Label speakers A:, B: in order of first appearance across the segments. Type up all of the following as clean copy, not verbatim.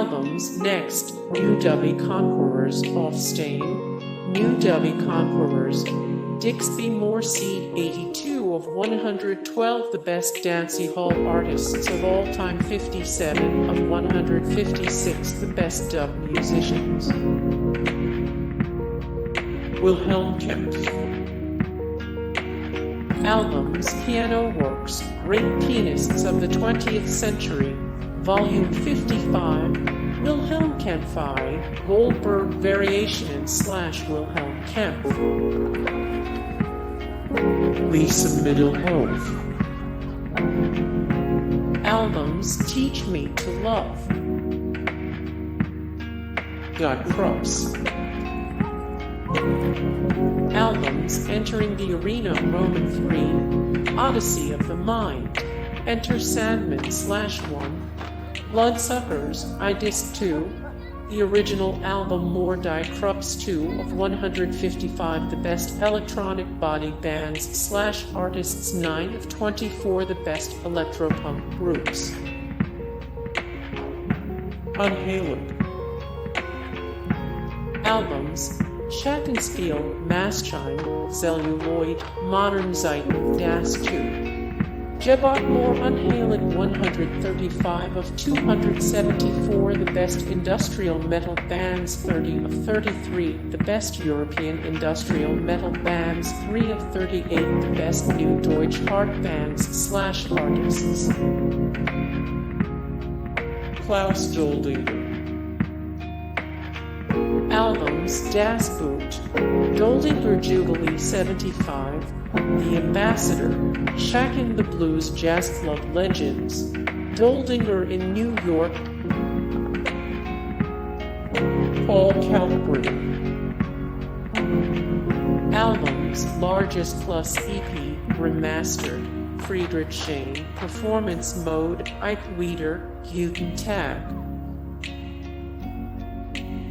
A: Albums next, new.The Conquerors of Stain, new.The Conquerors, Dixby Moore Seed 82 of 112 the best dancehall artists of all time 57 of 156 the best dub musicians. Wilhelm Kempff. Albums, Piano Works, Great Pianists of the 20th Century, Volume 55, Wilhelm Kempff I, Goldberg Variation / Wilhelm Kempff. Lisa Middelhauve. Albums, Teach Me to Love. Krupps. Albums, Entering the Arena Roman 3, Odyssey of the Mind, Enter Sandman /1, Bloodsuckers, Disc 2, the original album more.The Krupps 2 of 155 the best electronic body bands / artists 9 of 24 the best electropunk groups. Unheilig. Albums, Schattenspiel, Maschine, Celluloid, Modern Zeit, Das 2. Jebot more Unheilig 135 of 274 the best industrial metal bands 30 of 33 the best European industrial metal bands 3 of 38 the best new Deutsch hard bands / artists. Klaus Doldinger. Albums, Das Boot, Doldinger Jubilee 75, The Ambassador, Shakin' the Blues Jazz Club Legends, Doldinger in New York, Paul Kalkbrenner. Albums, Largest Plus EP, Remastered, Friedrich Shane, Performance Mode, Ike Wieder, Guten Tag.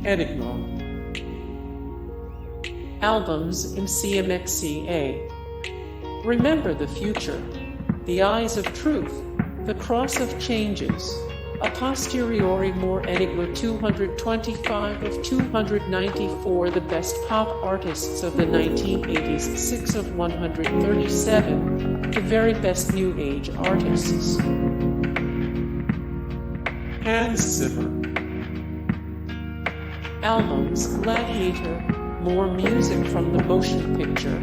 A: Enigma. Albums, MCMXCA. Remember the Future, The Eyes of Truth, The Cross of Changes, a posteriori more Enigma 225 of 294 the best pop artists of the 1980s 6 of 137 the very best new age artists. Zimmer. Albums, Gladiator, more music from the motion picture,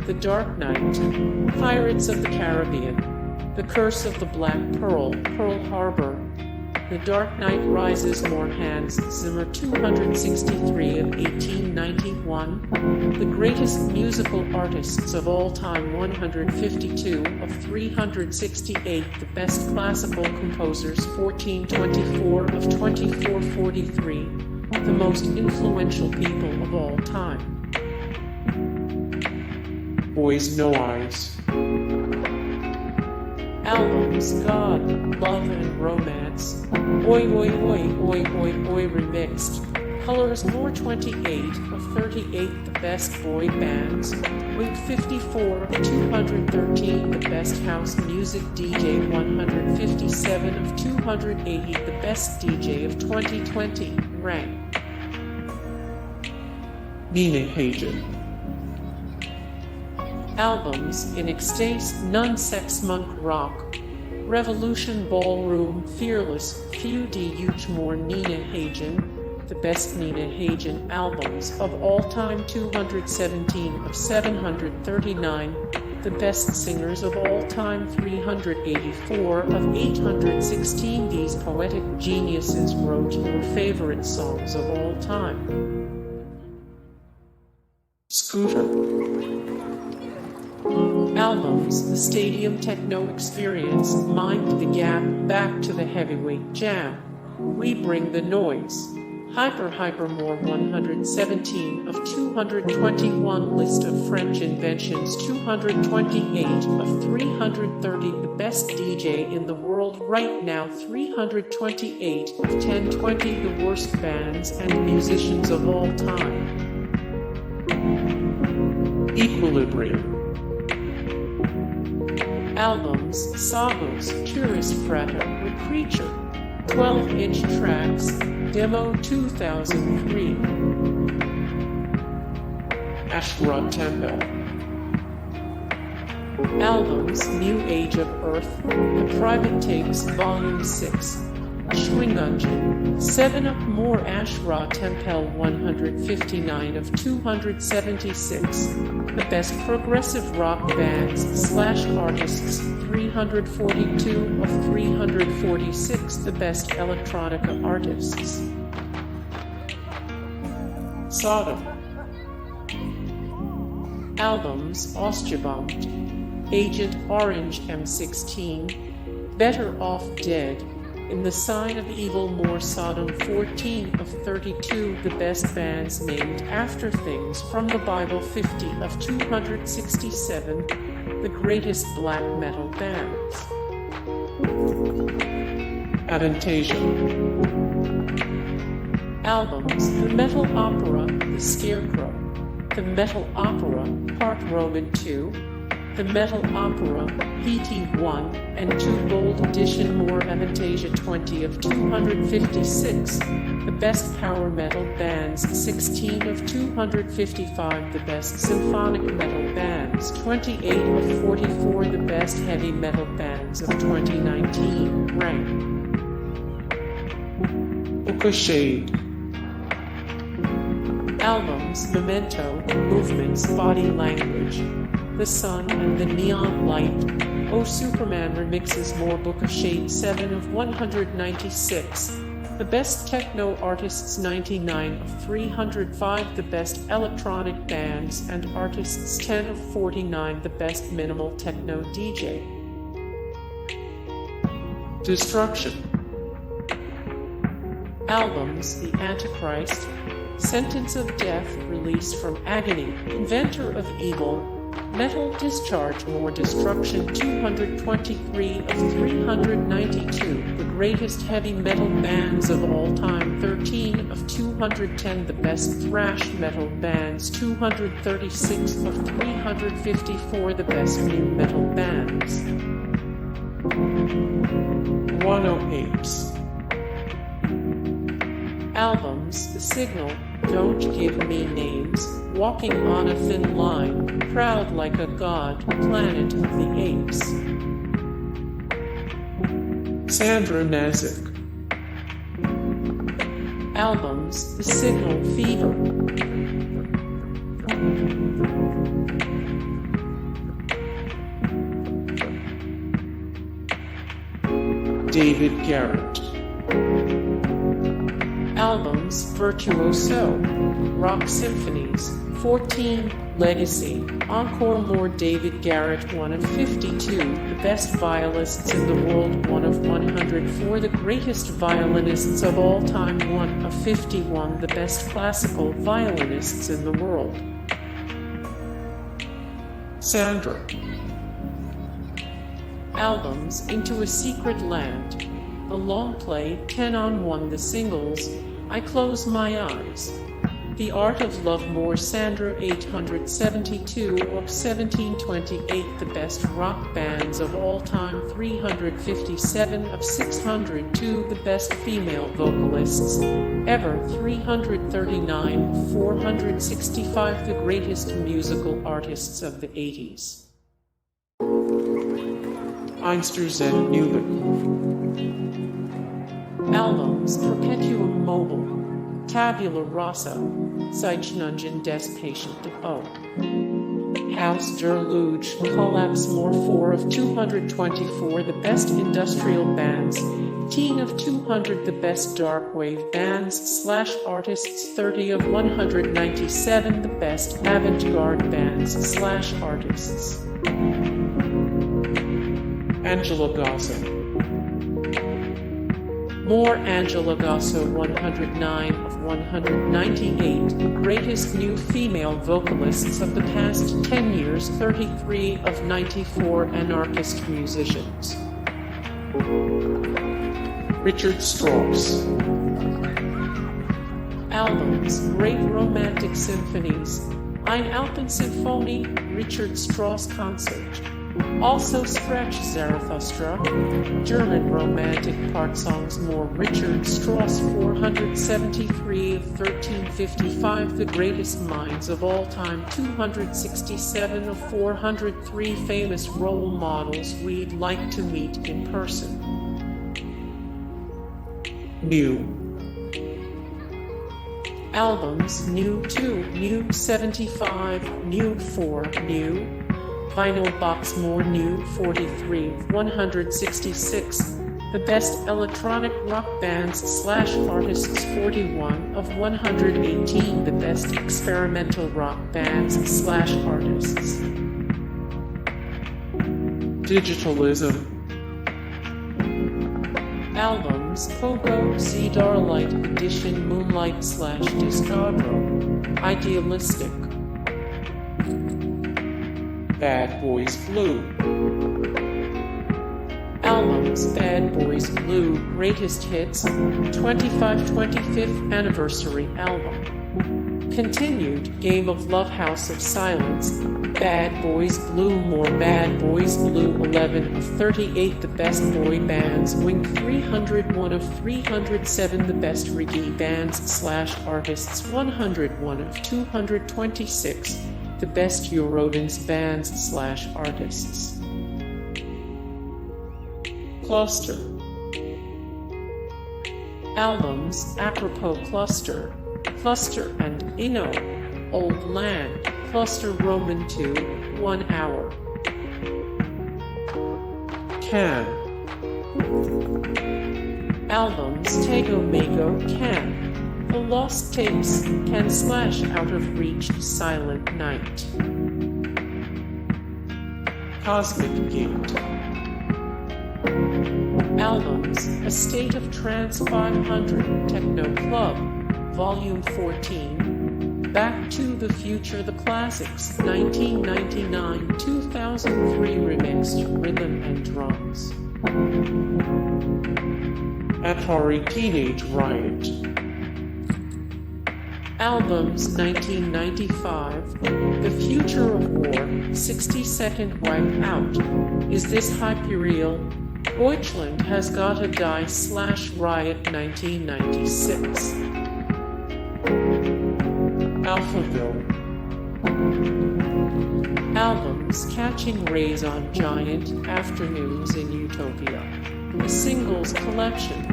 A: The Dark Knight, Pirates of the Caribbean, The Curse of the Black Pearl, Pearl Harbor, The Dark Knight Rises, more Hans Zimmer 263 of 1891, The Greatest Musical Artists of All Time 152 of 368 the best classical composers 1424 of 2443 the most influential people of all time. Boys No Eyes. Albums, God, Love and Romance, Oi Oi Oi Oi Oi Oi Remixed, Colors more 28 of 38 the best boy bands, Wig 54 of 213 the best house music DJ 157 of 280 the best DJ of 2020, rank. Nina Hagen. Albums, In Extase, Non-Sex Monk Rock, Revolution Ballroom, Fearless, Few Huge more Nina Hagen, the best Nina Hagen albums of all time 217 of 739, the best singers of all time 384 of 816 these poetic geniuses wrote your favorite songs of all time. Scooter. Albums, The Stadium Techno Experience, Mind the Gap, Back to the Heavyweight Jam, We Bring the Noise, Hypermore 117 of 221 List of French Inventions 228 of 330 the best DJ in the world right now 328 of 1020 the worst bands and musicians of all time. Equilibrium. Albums, Sagos, Tourist Frata, Creature, 12-inch tracks, Demo 2003. Ra Tempel. Albums New Age of Earth, The Private Takes, Volume 6. Schwingungeon, 7 Up More Ra Tempel 159 of 276. The Best Progressive Rock Bands / Artists 342 of 346. The Best Electronica Artists. Sodom. Albums Ostjebombt, Agent Orange M16, Better Off Dead, In the Sign of Evil, More Sodom 14 of 32. The Best Bands Named After Things from the Bible 50 of 267. The Greatest Black Metal Bands. Avantasia. Albums The Metal Opera, The Scarecrow, The Metal Opera, Part Roman 2, The Metal Opera, PT1 and 2 Gold Edition, More Avantasia 20 of 256. The Best Power Metal Bands 16 of 255. The Best Symphonic Metal Bands 28 of 44. The Best Heavy Metal Bands of 2019. Rank. Booka Shade. Albums Memento, Movements, Body Language, The Sun and the Neon Light, Oh Superman Remixes, More Booka Shade 7 of 196. The Best Techno Artists 99 of 305. The Best Electronic Bands and Artists 10 of 49. The Best Minimal Techno DJ. Destruction. Albums The Antichrist, Sentence of Death, Released from Agony, Inventor of Evil, Metal Discharge, More Destruction 223 of 392. The Greatest Heavy Metal Bands of All Time 13 of 210. The Best Thrash Metal Bands 236 of 354. The Best New Metal Bands. Guano Apes. Albums The Signal, Don't Give Me Names, Walking on a Thin Line, Proud Like a God, Planet of the Apes. Sandra Nasic. Albums The Signal, Fever. David Garrett. Albums Virtuoso, Rock Symphonies, 14, Legacy, Encore, More David Garrett 1 of 52, The Best Violists in the World 1 of 104, The Greatest Violinists of All Time 1 of 51, The Best Classical Violinists in the World. Sandra. Albums Into a Secret Land, The Long Play 10 on 1. The Singles I Close My Eyes, The Art of Love, More Sandra 872 of 1728. The Best Rock Bands of All Time 357 of 602. The Best Female Vocalists Ever 339 of 465. The Greatest Musical Artists of the 80s. Einstrzende Neubauten. Albums Perpetuum Mobile, Tabula Rasa, Zeichnungen des Patienten O. Haus der Luge, Collapse, More 4 of 224. The Best Industrial Bands 18 of 200. The Best Dark Wave Bands / Artists 30 of 197. The Best Avant-Garde Bands / Artists. Angela Gossow. More Angela Gossow 109 of 198. The Greatest New Female Vocalists of the Past 10 Years 33 of 94. Anarchist Musicians. Richard Strauss. Albums Great Romantic Symphonies, Ein Alpensymphonie, Richard Strauss Concert, Also Scratch Zarathustra, German romantic part songs more Richard Strauss 473 of 1355 The greatest minds of all time 267 of 403 famous role models we'd like to meet in person. New albums, New 2, New 75, New 4, New vinyl box, more New 43 of 166, the best electronic rock bands / artists 41 of 118, the best experimental rock bands / artists. Digitalism albums, Pogo, Starlight Edition, Moonlight / Discadro, Idealistic, Bad Boys Blue albums, Bad Boys Blue, Greatest Hits, 25th Anniversary album. Continued, Game of Love, House of Silence, Bad Boys Blue, more Bad Boys Blue, 11 of 38, the best boy bands, Wing 301 of 307, the best reggae bands / artists, 101 of 226, the best Eurodance bands / artists. Cluster albums, Apropos Cluster, Cluster and Inno, Old Land, Cluster Roman 2, 1 hour. Can albums, Tego Mago, Can, The Lost Tapes, Can / Out of Reach, Silent Night. Cosmic Gate albums, A State of Trance 500, Techno Club, Volume 14, Back to the Future, The Classics, 1999, 2003 remixed rhythm and drums. Atari Teenage Riot albums, 1995, The Future of War, 60-second Wipe Out, Is This Hyperial? Deutschland Has Gotta Die / Riot, 1996. Alphaville albums, Catching Rays on Giant, Afternoons in Utopia, a singles collection,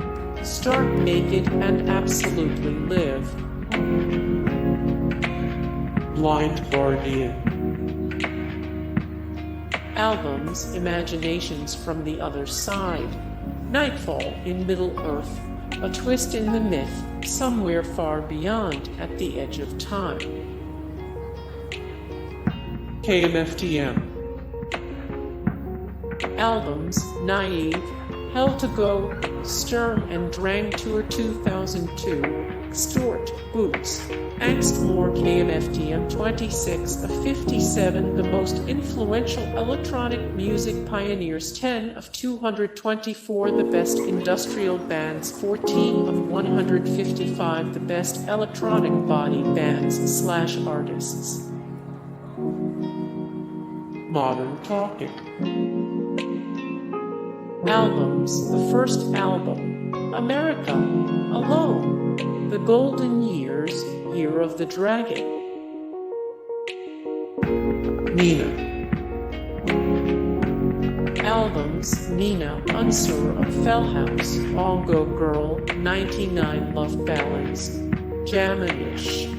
A: Stark Naked and Absolutely Live. Blind Guardian albums, Imaginations from the Other Side, Nightfall in Middle-earth, A Twist in the Myth, Somewhere Far Beyond, At the Edge of Time. KMFDM albums, Naive, Hell to Go, Sturm and Drang Tour 2002, Stort, Boots, Angst, more KMFDM 26 of 57, the most influential electronic music pioneers 10 of 224, the best industrial bands 14 of 155, the best electronic body bands / artists. Modern Talking albums, the first album, America, Alone, The Golden Years, Year of the Dragon. Nina albums, Nina, Unsur of Fellhouse, Bongo Girl, 99 Love Ballads, Jamanish.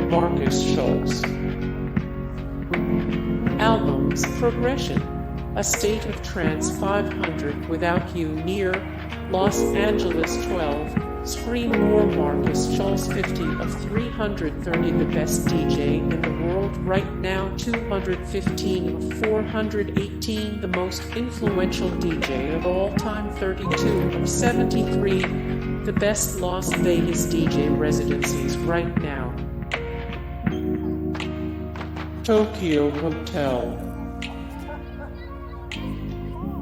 A: Markus Schulz albums, Progression, A State of Trance 500, Without You Near, Los Angeles 12, Scream More, Markus Schulz 50 of 330, the best DJ in the world right now 215 of 418, the most influential DJ of all time 32 of 73, the best Las Vegas DJ residencies right now. Tokio Hotel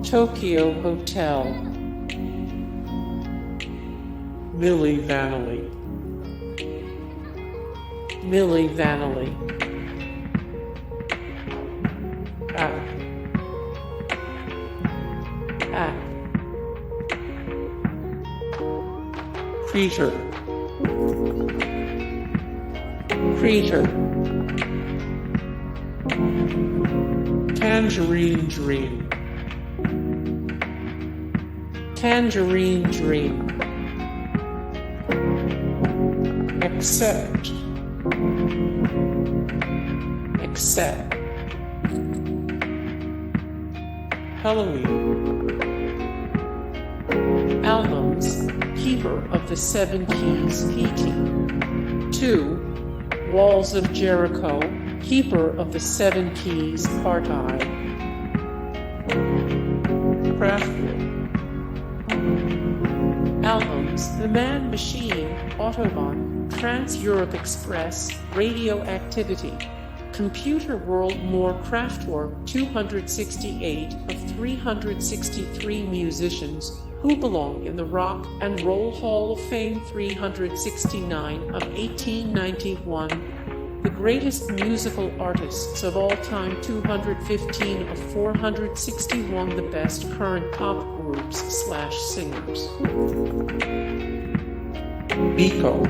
A: Tokio Hotel, Milli Vanilli, App. App. Creature. Creature. Tangerine Dream. Tangerine Dream. Accept. Accept. Halloween. Albums, Keeper of the Seven Keys, PT. 2. Walls of Jericho, Keeper of the Seven Keys, Part I. Kraftwerk. Albums, The Man Machine, Autobahn, Trans-Europe Express, Radioactivity. Computer World More Kraftwerk 268 of 363 musicians who belong in the Rock and Roll Hall of Fame 369 of 1891. The greatest musical artists of all time 215 of 461. The best current pop groups/singers. Biko.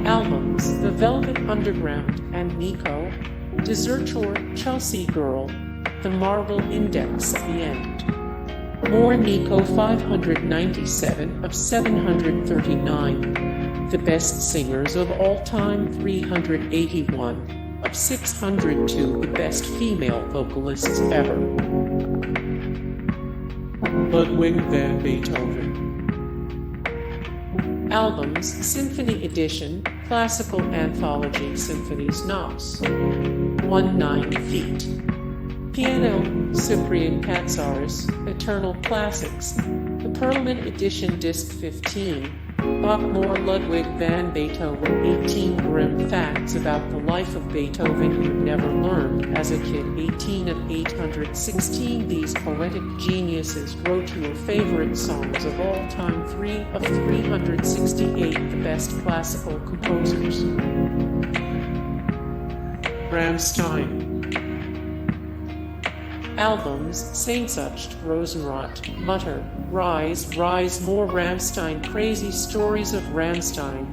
A: Albums, The Velvet Underground and Nico, Desertor, Chelsea Girl, The Marble Index, The End. More Nico 597 of 739. The Best Singers of All Time 381 of 602. The Best Female Vocalists Ever. Ludwig van Beethoven. Albums, Symphony Edition, Classical Anthology Symphonies Nos. 19 feet. Piano, Cyprian Katsaris, Eternal Classics, The Perlman Edition Disc 15, Bachmore Ludwig van Beethoven 18 Grim Facts About the Life of Beethoven You Never Learned as a Kid 18 of 816 These poetic geniuses wrote your favorite songs of all time 3 of 368 The Best Classical Composers. Rammstein. Albums, Sehnsucht, Rosenrot, Mutter, Rise, Rise, More Rammstein, Crazy Stories of Rammstein.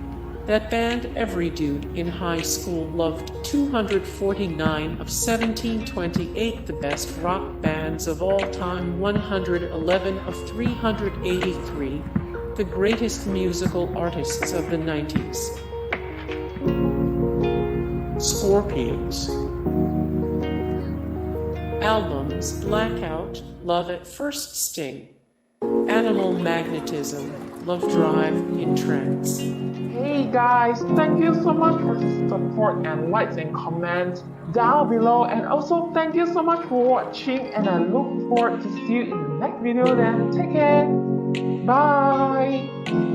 A: That band every dude in high school loved 249 of 1728 The best rock bands of all time 111 of 383 The greatest musical artists of the 90s. Scorpions. Albums, Blackout, Love at First Sting, Animal Magnetism, Love Drive, In Trance.
B: Hey guys, thank you so much for the support and likes and comments down below, and also thank you so much for watching, and I look forward to see you in the next video then. Take care. Bye.